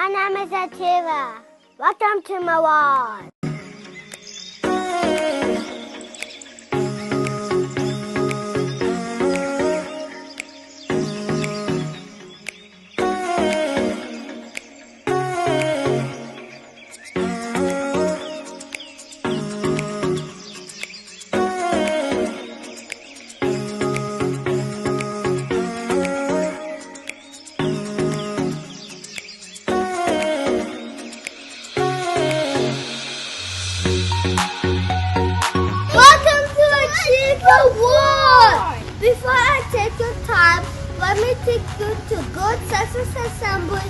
My name is Ativa. Welcome to my world. Before I take your time, let me take you to Good Success Assembly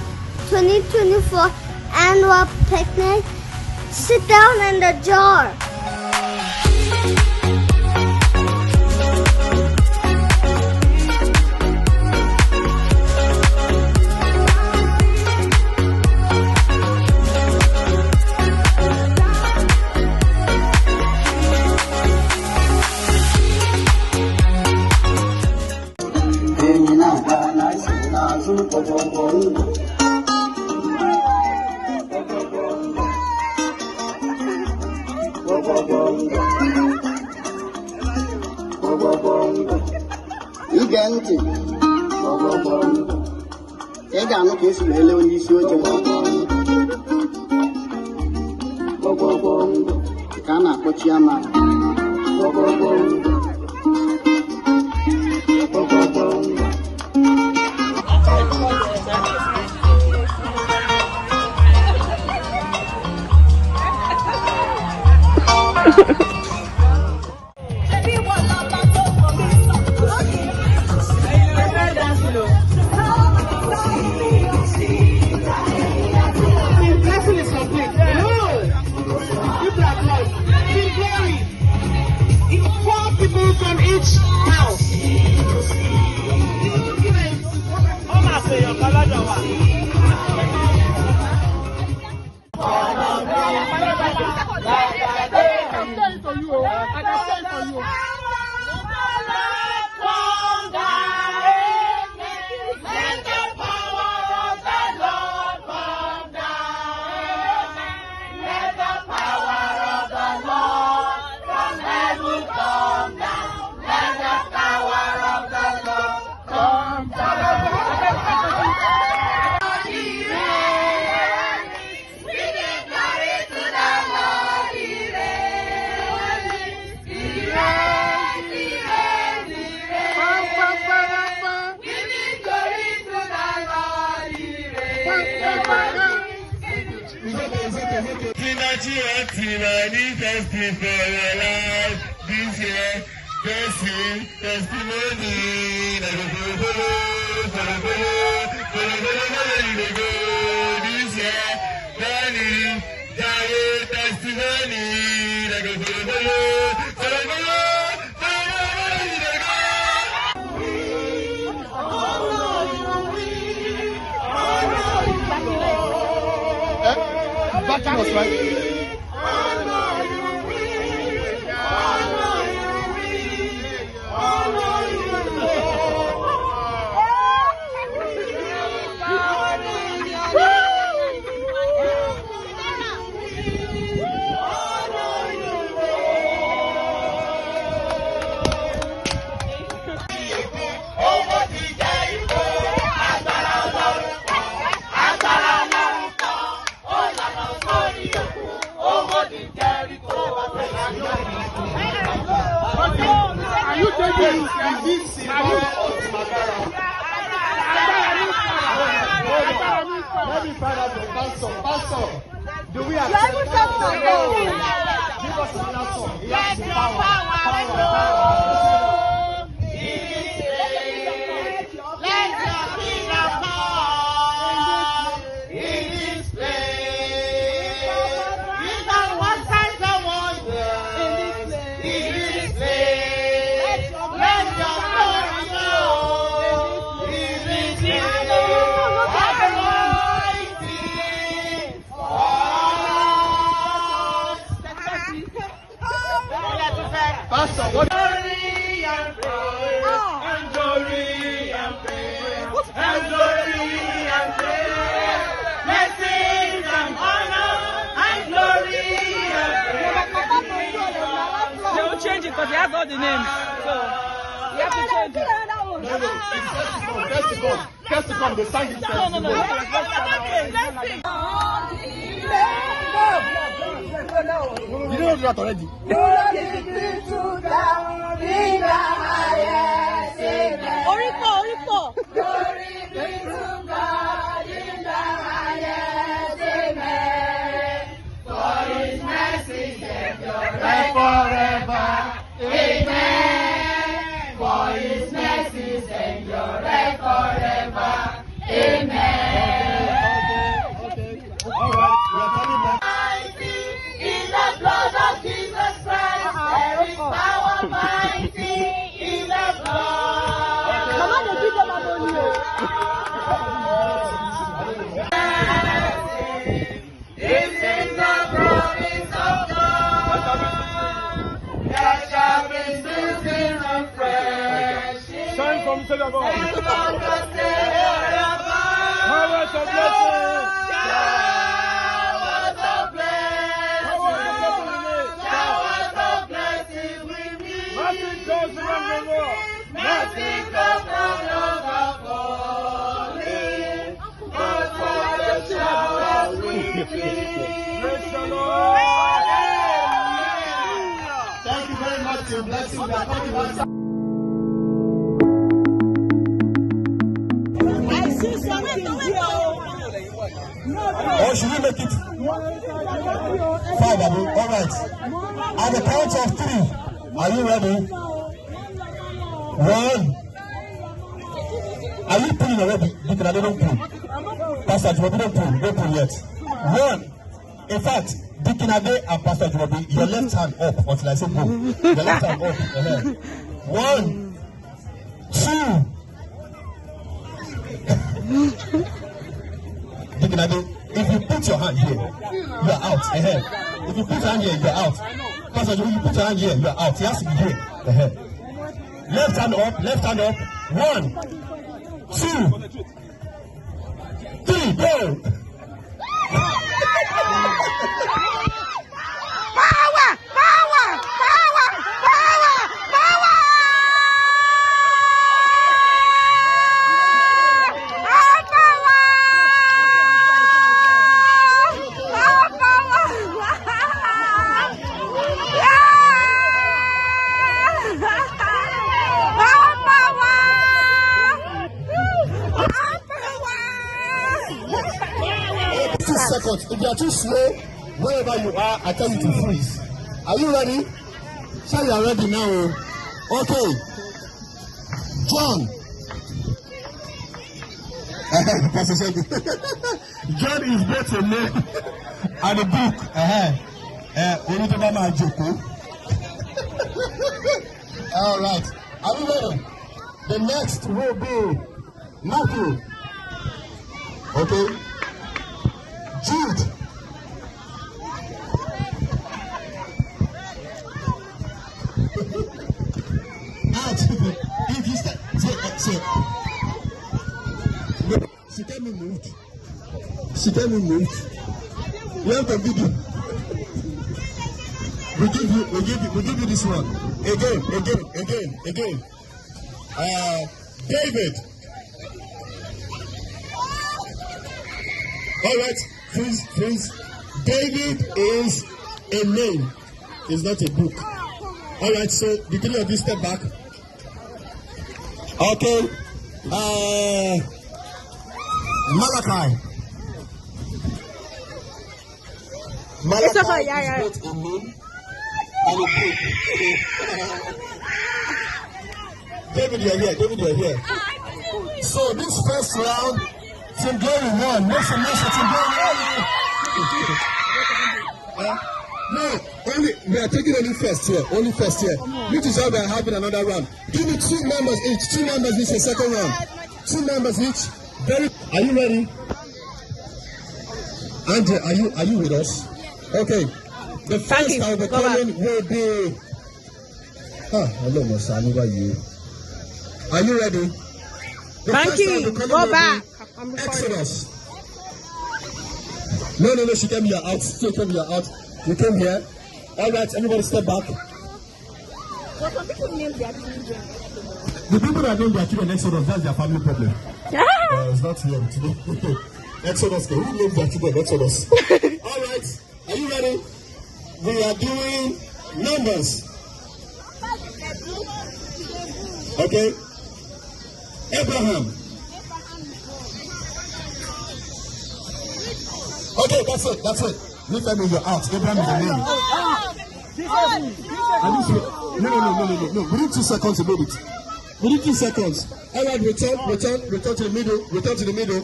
2024 annual picnic. Sit down in the jar. Igenti, ega no que esse ele onde se hoje kana kochiama from each house. For your life this year, testimony. This year, testimony. Back to us, right? Are you taking Let me find out the pastor. Do we accept that? Give us another song. He has the power. Pastor, what? all the names. So you have to change it. No, it's first to come. They sang it first. No. Let's sing. You don't do that already. Oripo. Forever, amen. For his mercies endure forever, amen. Okay. All right, we are coming back. In the blood of Jesus Christ, there is power mighty in the blood. Come on, give them a bonus. This is the promise of God. There shall be seasons of refreshing. Shine from the above. And from the state Harvest of blessing. showers of blessing we need. Nothing goes wrong no more. Nothing goes wrong no more falling. But for the showers we need. Praise the Lord. Thank you very much for your blessing. We are talking about or should we make it 5, Abu? All right. At the count of 3, are you ready? 1. Are you pulling already? You can don't pull. Pastor Jumobi, don't pull yet. 1. In fact, Deacon Ade and Pastor Jumobi, your left hand up until I say pull. Your left hand up. 1, 2. Deacon Ade, if you put your hand here, you are out. If you put your hand here, you are out. Pastor, if you put your hand here, you are out. He has to be here. Left hand up. 1, 2, 3, go. Seconds. If you are too slow, wherever you are, I tell you to freeze. Are you ready? So you are ready now. Okay. John. John is both a name and a book. All right. Are you ready? The next will be Matthew. Okay. Jude. Out. If you start, she can't be moved. We have the video. We give you this one. Again. David. All right. Please. David is a name. It's not a book. All right. So the 3 of you step back. Okay. Malachi. Malachi is both a name and a book. David, you're here. So this first round, Team Glory won. Make some noise for Team Glory. No, we are taking only first here. Which is how we are having another round. Give me 2 members each. 2 members each in second round. 2 members each. Are you ready? Andre, are you with us? Okay. The first I will be calling will be. Hello, Mosa. Over you. Are you ready? Thank you. Go back. Exodus. No, she came here out. You came here. All right, everybody step back. But some people name their children. The people that name their children Exodus, that's their family problem. It's not here today. Exodus, who names their children Exodus? All right, are you ready? We are doing numbers. Okay. Abraham. Okay, that's it. That's it. Look at me, you're out. Abraham is the name. No. Within 2 seconds, you made it. Within 2 seconds. All right, return to the middle. Return to the middle.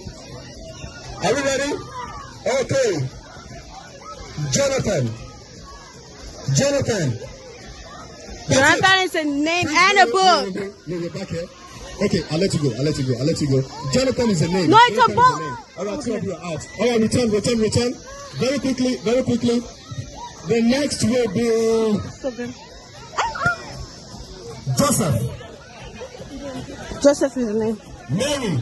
Are we ready? Okay. Jonathan Jonathan is a name and a book. No, you're back here. Okay, I'll let you go. Jonathan is a name. No, it's a book. All right, two of you are out. All right, return. Very quickly. The next will be Joseph is the name. Mary.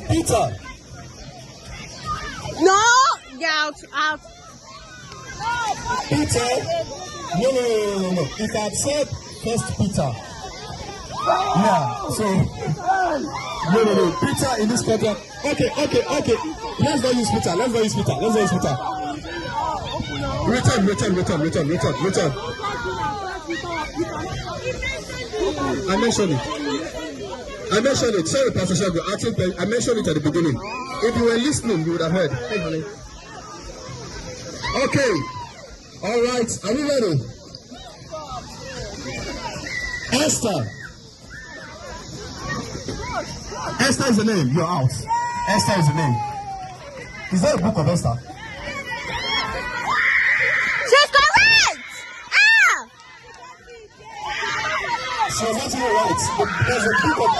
Peter. No, out. Peter. No. If I had said first Peter. Yeah, so no. Peter in this quarter. Okay. Let's not use Peter. Return. I mentioned it. Sorry, Pastor Shago. I mentioned it at the beginning. If you were listening, you would have heard. Hey, honey. Okay. All right. Are we ready? Esther. Esther is the name. You're out. Esther is the name. Is there a book of Esther? She's correct. She was actually right. There's a book of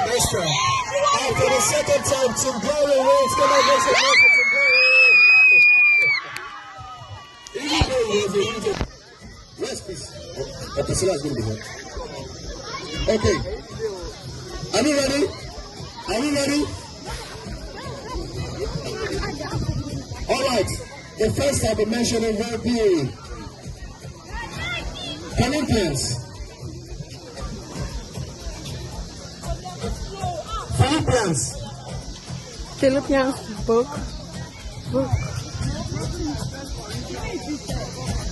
Esther. And for the second time, Tim Glory wins. Come on, make some noise for Tim Glory. Yes, please. Okay, so that's going to be here. Okay. Are we ready? All right. The first I'll be mentioning will be Philippians. Book.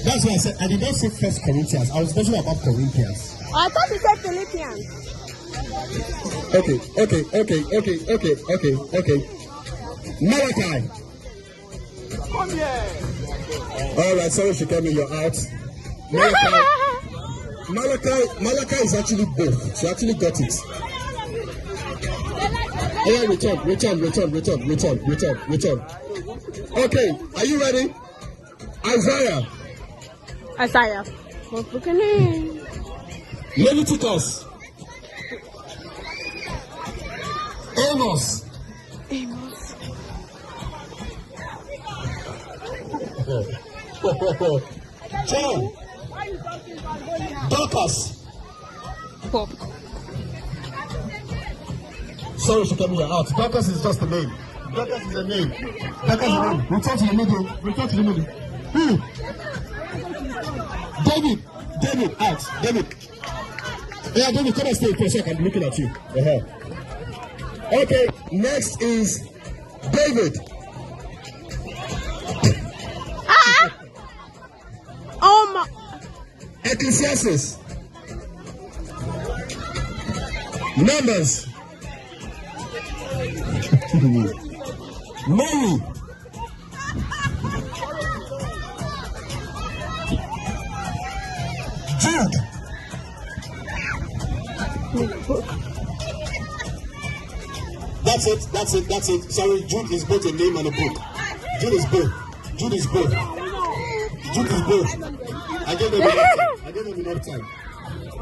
That's why I said I did not say First Corinthians. I was talking about Corinthians. I thought you said Philippians. Okay. Malachi. Come here. All right, sorry, Shikemi, you're out. Malachi is actually both. She actually got it. Yeah, return. Okay, are you ready? Isaiah. What book is it? Leviticus. Amos. John. Dorcas. Pop. Sorry, Shikemi, you're out. Dorcas is just a name. Dorcas is a name. Return to the middle. David, out. David. Yeah, David, come and stay for a second. I'm looking at you. Okay, next is David. Oh my. Ecclesiastes. Numbers. Mary. Jude. That's it. Sorry, Jude is both a name and a book. Jude is both. I gave them enough time.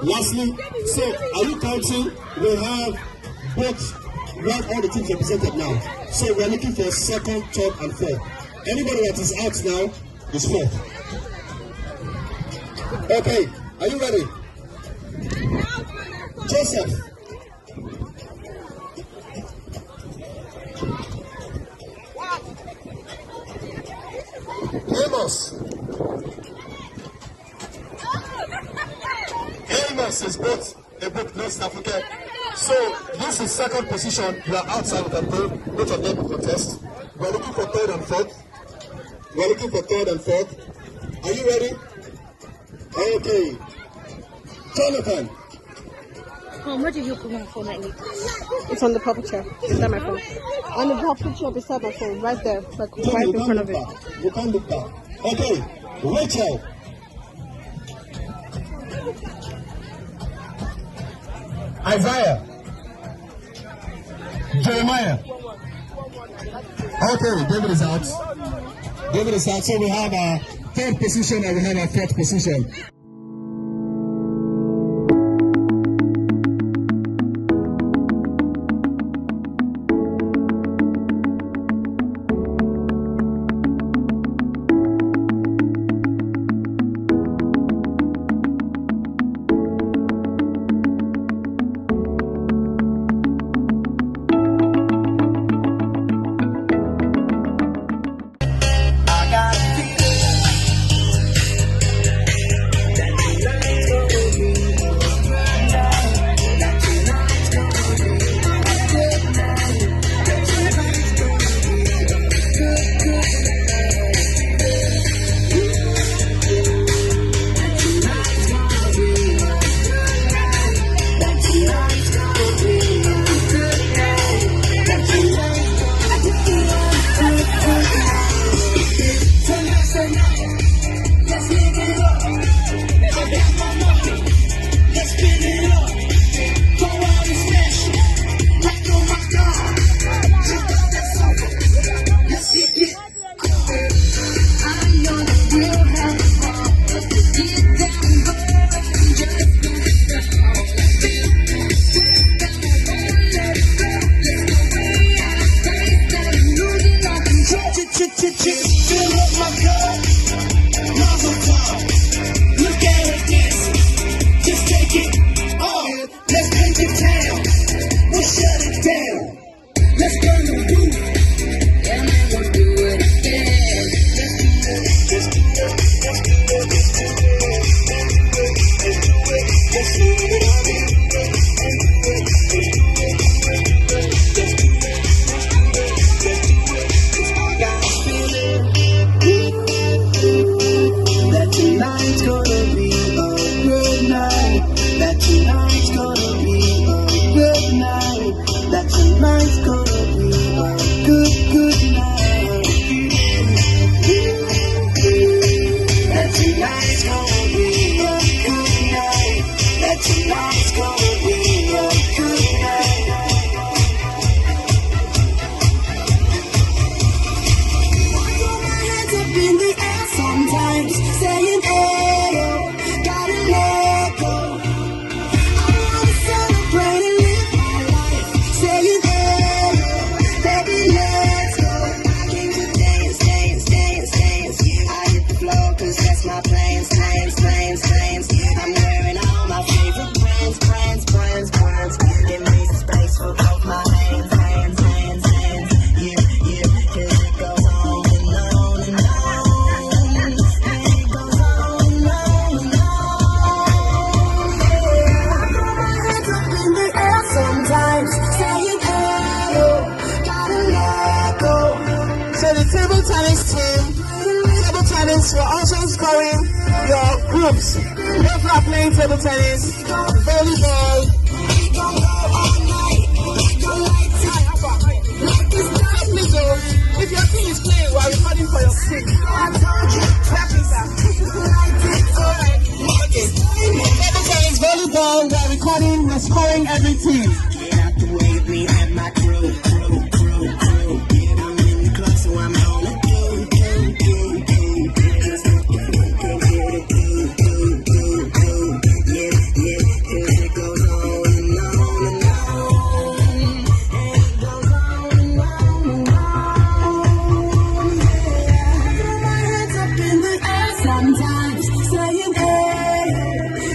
Lastly, so are you counting? We have all the teams represented now. So we're looking for second, third, and fourth. Anybody that is out now is fourth. Okay, are you ready? Joseph. Amos. this is both a book, North Africa. So this is second position. You are outside of the boat. Both of them contest. We are looking for third and fourth. Are you ready? Okay. Jonathan. Where did you put my phone at me? It's on the purple chair. Beside my phone. On the purple chair beside my phone. Right there. Like right in front of it. You can't look down. Okay. Rachel. Isaiah. Jeremiah. Okay, David is out. So we have our third position and we have our fourth position. We're also scoring your groups. If you are playing table tennis, volleyball, if your team is playing, we are recording for your sake. Table tennis, volleyball, we are recording, we're scoring every team. Get out the way of me and my crew. I'm in the club, so I'm on it.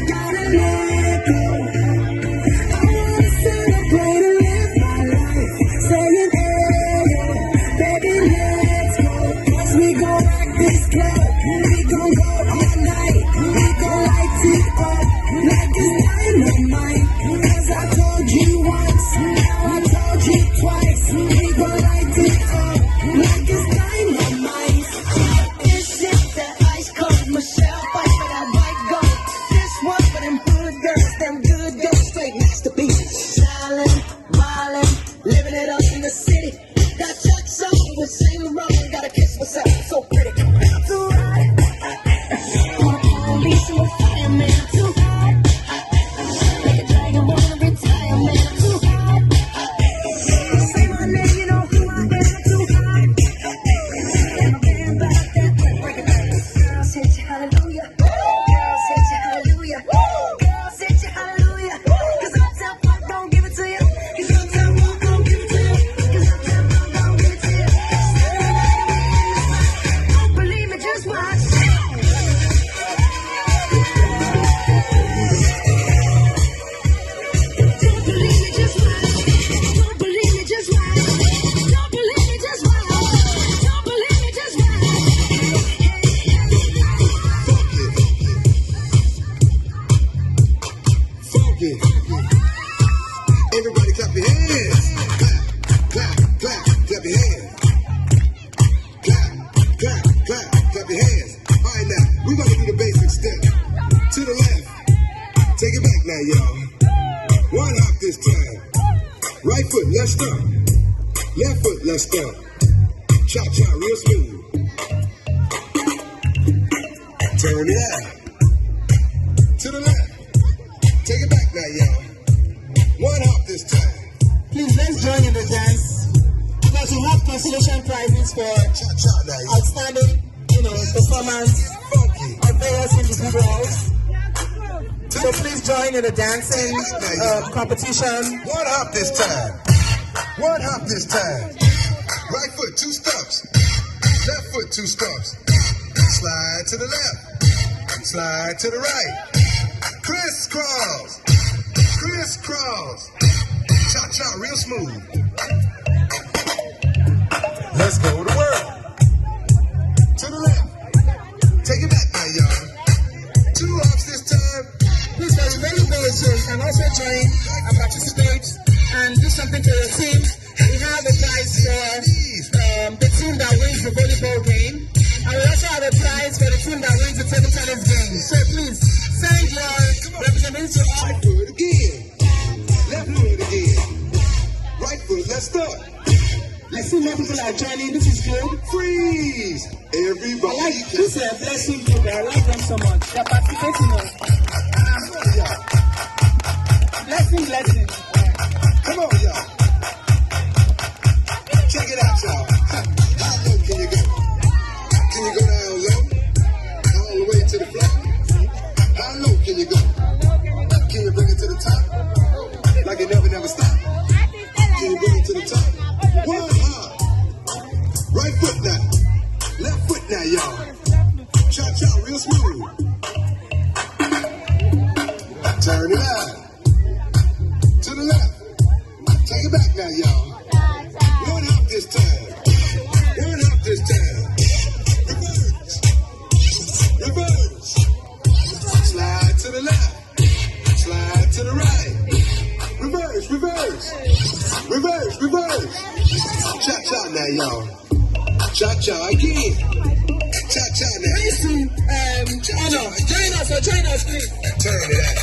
Gotta let go. I wanna sit your hands. Clap, clap, clap your hands. Clap, clap, clap, clap your hands. All right, now, we're going to do the basic step. To the left. Take it back now, y'all. One hop this time. Right foot, let's start. Left foot, let's start. Cha-cha, real smooth. Turn it out. To the left. Take it back now, y'all. One hop this time. Please, let's join in the dance. Because we have consolation prizes for Cha-cha now, y'all. outstanding, performance of various individuals. So please join in the dancing competition. One hop this time. One hop this time. Right foot, 2 stumps. Left foot, 2 stumps. Slide to the left. Slide to the right. Crisscross. Crisscross. Cha-cha, real smooth. Let's go to work. To the left. Take it back now, y'all. 2 hops this time. Please, for the very so you can also join and participate and do something for your team. We have a prize for the team that wins the volleyball game. And we also have a prize for the team that wins the table tennis game. So please, send your representative to us. Right foot again. Left foot again. Right foot, let's start. I see more people are joining. This is good. Freeze. Everybody. I like this blessing group. I like them so much. They're participating on. Blessing. Come on, y'all. Check it out, y'all. How low can you go? Can you go down low? All the way to the floor? How low can you go? Can you bring it to the top? Like it never stop? Can you bring it to the top? One hop. Right foot now. Left foot now, y'all. Cha-cha, real smooth. Turn it out. To the left. Take it back now, y'all. One hop this time. One hop this time. Reverse. Slide to the left. Slide to the right. Reverse. Cha-cha now, y'all. Cha-cha again. Cha-cha now. Join us, please. Turn it out.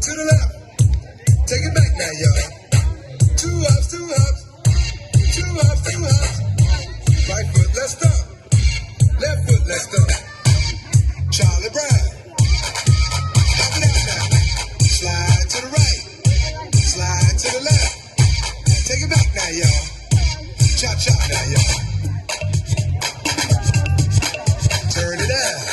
To the left. Take it back now, y'all. 2 hops. 2 hops. Right foot, let's start. Left foot, let's start. Charlie Brown. Hop it out now. Slide to the right. Slide to the left. Take it back now, y'all. Cha-cha now, y'all. Turn it out.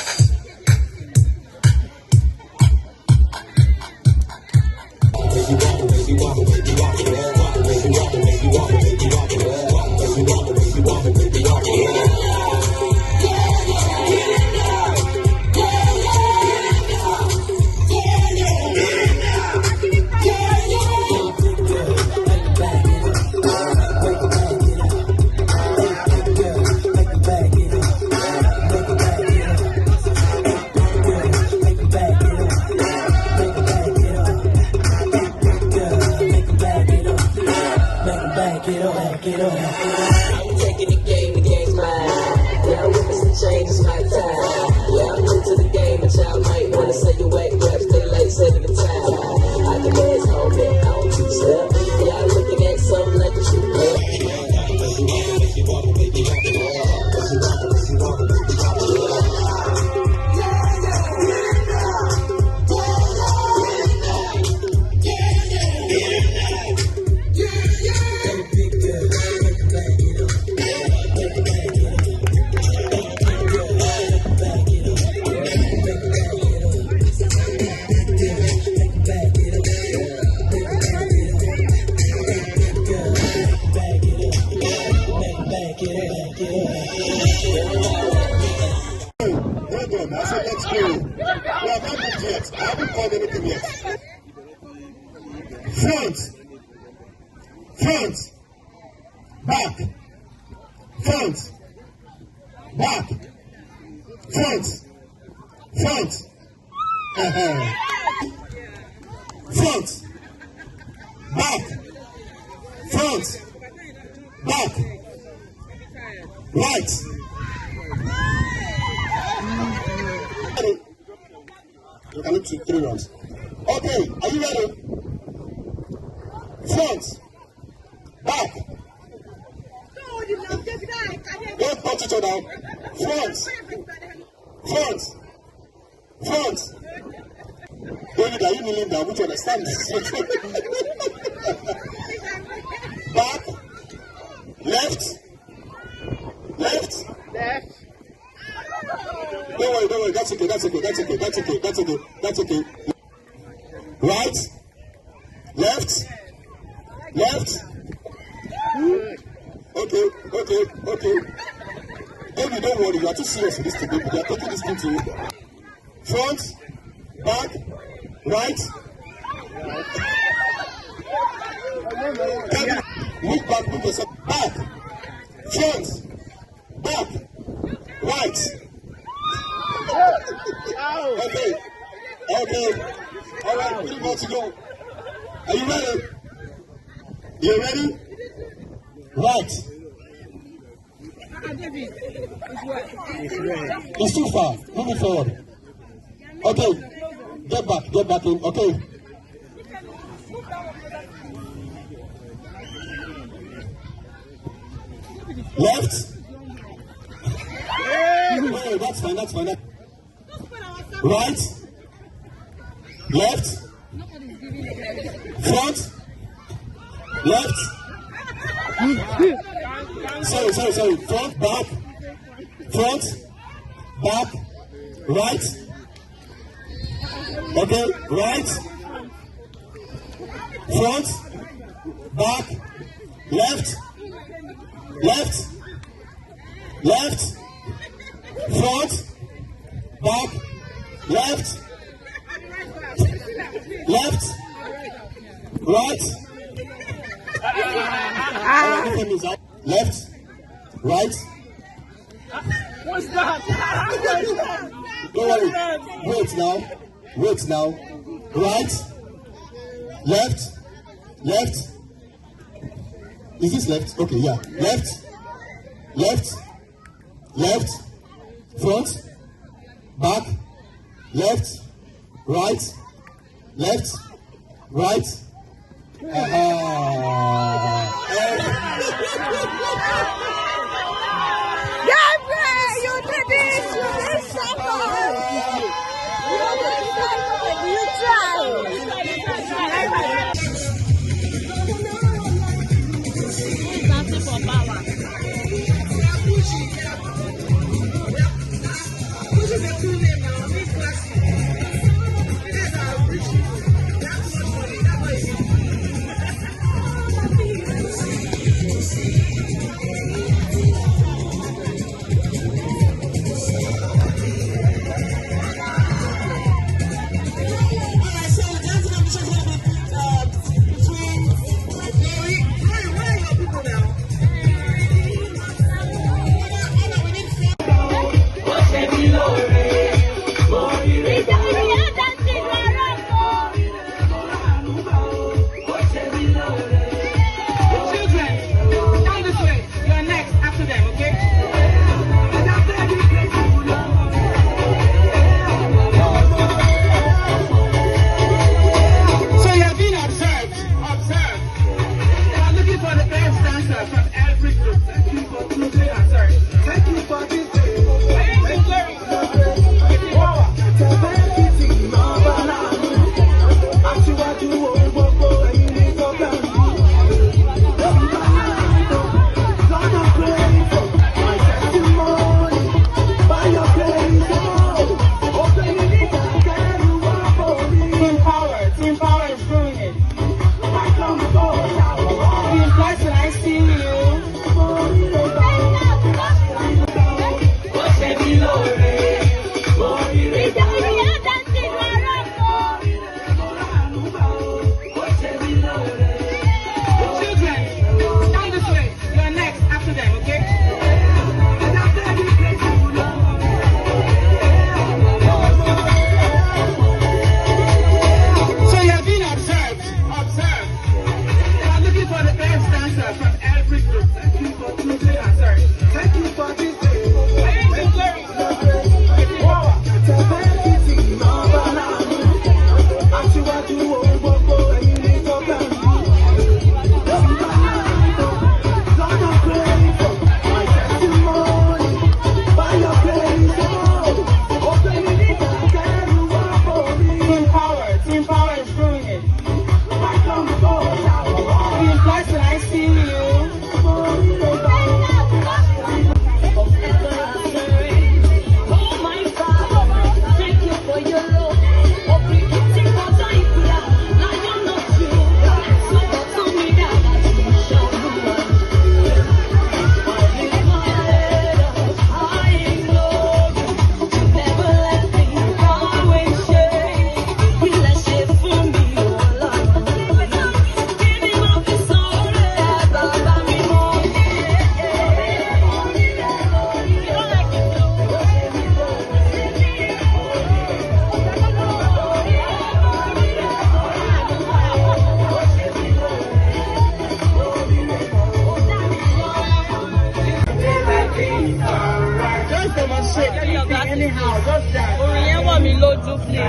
I'm taking the game's mine. Now with some change, it's my time. Yeah, I'm new to the game, but y'all might wanna say you whack rap, stay late, set at the time. I can dance home, man, I don't two-step. Y'all looking at something like a true I said, let's go. Well, not just yet. I haven't called anything yet. Front. Back. Front. Back. Front. Front. Back. front, back, right. You can look to 3 rounds. Okay, are you ready? Front, back. Don't touch each other. Front, front, front. David, are you kneeling down? Which one? Stand. Back, left, left. Don't worry, that's okay. Right, left, left. Okay. David, don't worry, you are too serious with this today. They are taking this thing to you. Front, back, right. Move back, move yourself. Back, front, back, right. Okay. All right, 3 more to go. Are you ready? You ready? Right. It's too far. Move it forward. Okay. Get back in. Okay. Left. No, that's fine. Right. Left. Front. Left. Sorry. Front, back, right. Okay, right, front, back, left, front, back, left, right. Left, right. What's that? Don't worry. Wait now. Right, left. Is this left? Okay, yeah. Left. Front, back, left, right. Gabriel, you did this! You did something! You tried! you, please.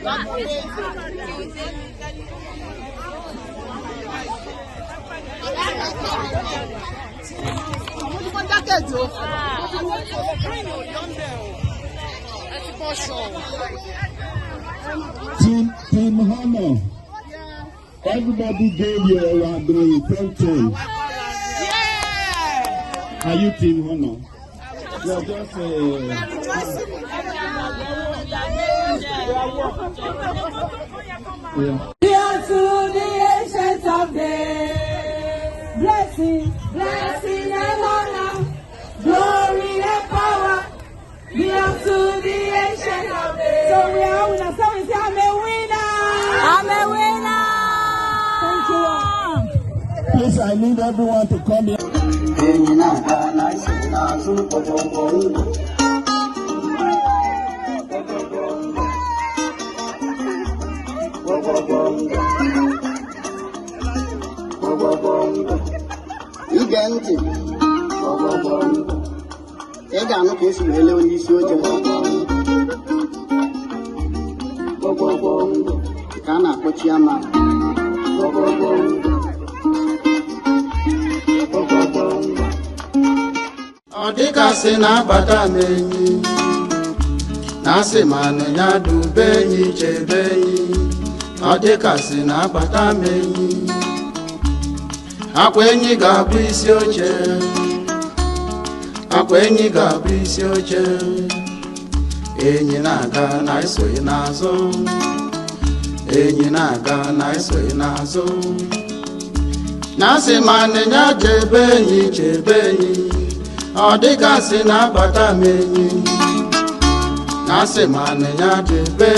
Thank you. Team Honor. Everybody gave you the photo. Yeah. Are you Team Honor? You're just Dear to the ancient of days, blessing and honor, glory and power. Dear to the ancient of days. So we are winners. So we say I'm a winner. I'm a winner. Thank you. Please, I need everyone to come here. Ige ntị ị ga-anụ ka esi wee lee onye isi oche ka a na-akpọ chiama ọ dịgasị na-abata m enyi na-asị ma nịnya dube enyi chebe enyi ọ dịgasị na-abata m enyi akwa enyi ga-abụ isi oche akwa enyi ga-abụ isi oche enyi na-aga na-esoghị n'azụ enyi na-aga na-esoghị n'azụ na-asị ma nịnya chebe enyi ọ dịgasị na-abata m enyi na-asị ma nịnya chebe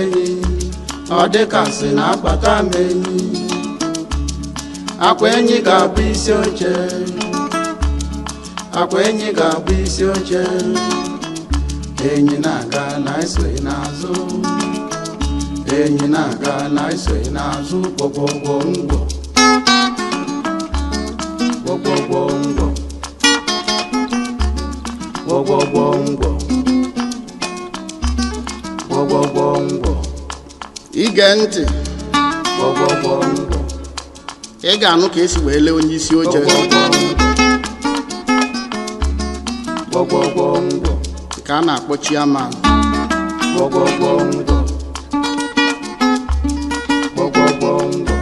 enyi ọ dịgasị na-abata m enyi akwa enyi ga-abụ isi oche akwa enyi ga-abụ isi oche enyi na-aga na-esoghị n'azụ enyi na-aga na-esoghị n'azụ gwọgwọgwọ ngwọ gwọgwọgwọ ngwọ gwọgwọgwọ ngwọ gwọgwọgwọ ngwọ ige ntị gwọgwọgwọ ngwọ ị ga-anụ ka esi wee lee onye isi oche gwọgwọgwọ ngwọ ka a na-akpọ chiama gwọgwọgwọ ngwọ gwọgwọgwọ ngwọ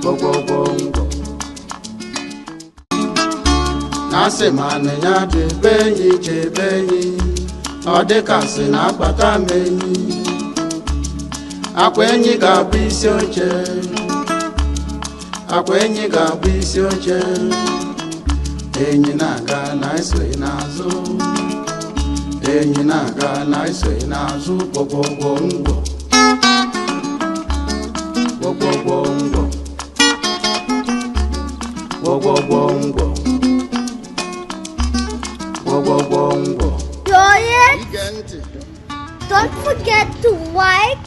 gwọgwọgwọ ngwọ na-asị ma nịnya chebe enyi ọ dịgasị na-akpata m enyi akwa enyi ga-abụ isi oche akwa enyi ga-abụ isi oche enyi na-aga na-esoghị n'azụ enyi na-aga na-esoghị n'azụ gwọgwọgwọ ngwọ gwọgwọgwọ ngwọ gwọgwọgwọ ngwọ gwọgwọgwọ ngwọ Don't forget to like,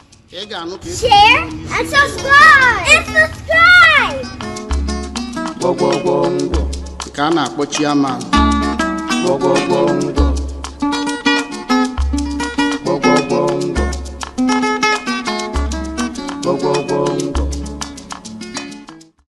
share, and subscribe! ka a na-akpọ chairman gbọgbọgbọ ngwọ gbọgbọgbọ ngwọ gbọgbọgbọ ngwọ